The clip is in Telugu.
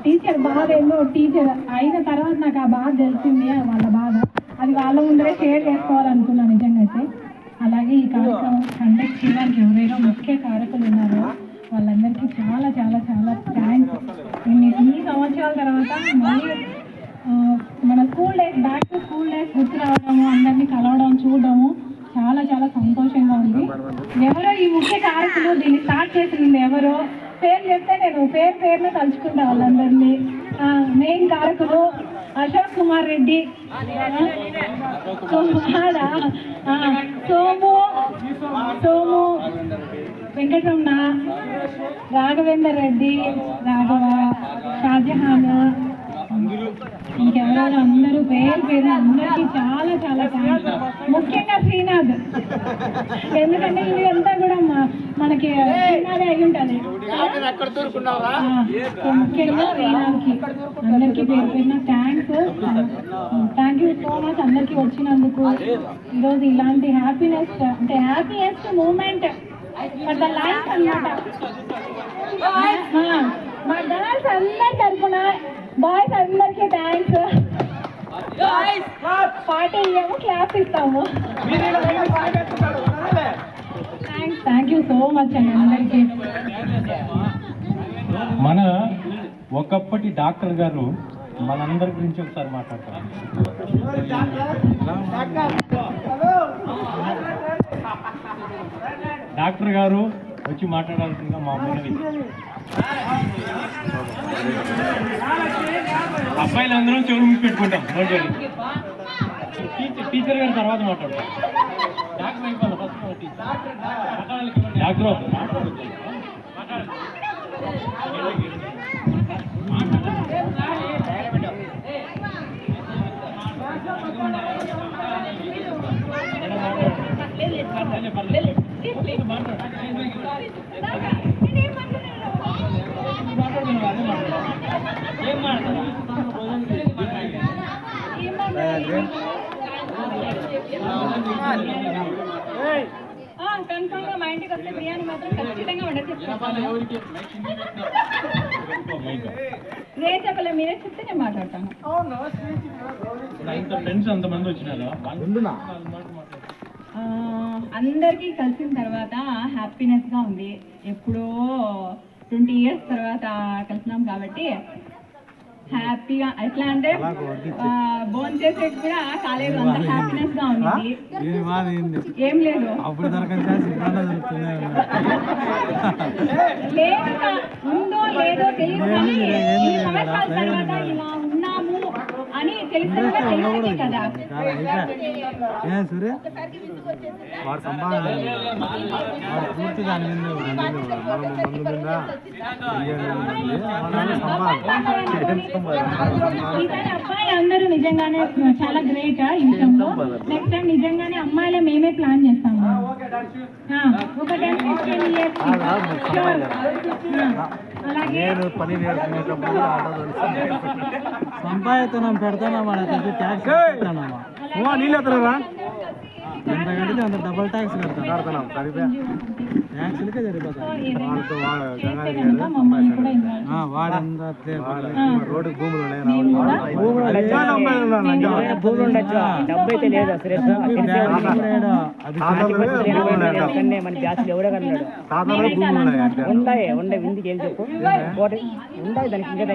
టీచర్ బాధ ఏందో టీచర్ అయిన తర్వాత నాకు ఆ బాధ తెలిసింది, వాళ్ళ బాధ. అది వాళ్ళ ముందరే షేర్ చేసుకోవాలనుకున్నాను నిజంగా అయితే. అలాగే ఈ కార్యక్రమం కండక్ట్ చేయడానికి ఎవరైనా ముఖ్య కారకులు ఉన్నారో వాళ్ళందరికీ చాలా చాలా చాలా థ్యాంక్స్. ఇన్ని సంవత్సరాల తర్వాత మళ్ళీ మన school days, back to school days గుర్తు రావడము, అందరినీ కలవడం, చూడడము చాలా చాలా సంతోషంగా ఉంది. ఎవరో ఈ ముఖ్య కారకులు, దీన్ని స్టార్ట్ చేసింది ఎవరో పేరు చెప్తే నేను పేరున తలుచుకుంటా వాళ్ళందరినీ. మెయిన్ కారకులు అశోక్ కుమార్ రెడ్డి, సోము వెంకటరమణ, రాఘవేందర్ రెడ్డి, రాఘవ, షాజహాన్, ఇంకెవరో అందరూ పేరు అందరికీ చాలా చాలా థ్యాంక్స్. ముఖ్యంగా శ్రీనాథ్, ఎందుకంటే ఇదంతా కూడా మనకి శ్రీనాథే అయి ఉంటుంది. ముఖ్యంగా శ్రీనాథ్కి అందరికీ పేరున థ్యాంక్ యూ సో మచ్ అందరికీ వచ్చినందుకు. ఈరోజు ఇలాంటి హ్యాపీనెస్ అంటే happiest moment for the life అన్నమాట. మా గర్ల్స్ అందరి తరఫున బాయ్స్ అందరికీ థ్యాంక్స్. పార్టీ ఇవ్వము, క్లాస్ ఇస్తాము. థ్యాంక్ యూ సో మచ్ అండి అందరికీ. మన ఒకప్పటి డాక్టర్ గారు మనందరి గురించి ఒకసారి మాట్లాడతారు. డాక్టర్ గారు వచ్చి మాట్లాడాల్సిందిగా మా అమ్మాయి. అబ్బాయిలందరం చెవులు మూసి పెట్టుకుంటాం. టీచర్ గారు తర్వాత మాట్లాడతాం. డాక్టర్ కన్ఫర్మ్ గా మా ఇంటికి వస్తే బిర్యానీ మాత్రం ఖచ్చితంగా వండేసి చెప్పలే, మీరే చెప్తే నేను మాట్లాడతాను. అందరికీ కలిసిన తర్వాత హ్యాపీనెస్ గా ఉంది. ఎప్పుడో 20 years తర్వాత కలిసినాం కాబట్టి హ్యాపీగా, ఎట్లా అంటే బోన్ చేసే కూడా కాలేదు, అంత హ్యాపీనెస్ గా ఉంది. ఏం లేదు ఉందో లేదో తెలియదు, కానీ ఈ సంవత్సరాల తర్వాత ఇలా ఉన్నాము అని తెలిసిన కదా. అబ్బాయిలు అందరూ నిజంగానే చాలా గ్రేట్ ఈ విషయంలో. నెక్స్ట్ టైం నిజంగానే అమ్మాయిలే మేమే ప్లాన్ చేస్తాము. ఒక 10-15 years అలాగే సంపాదితనం పెడతానమ్మా, ట్యాక్స్ పెడతానమ్మా. నీళ్ళు ఎత్తరా ఎంత కడితే అంత డబల్ ట్యాక్స్ కడతాం. ట్యాక్స్లకే సరిపోతాయి. రోడ్డు భూములు డబ్బు అయితే లేదు అసలు. మన బ్యాచ్లు ఎవడో కన్నాడు. ఉండే ఇందుకు ఏం చెప్పు ఉండాలి దానికి ఇంకా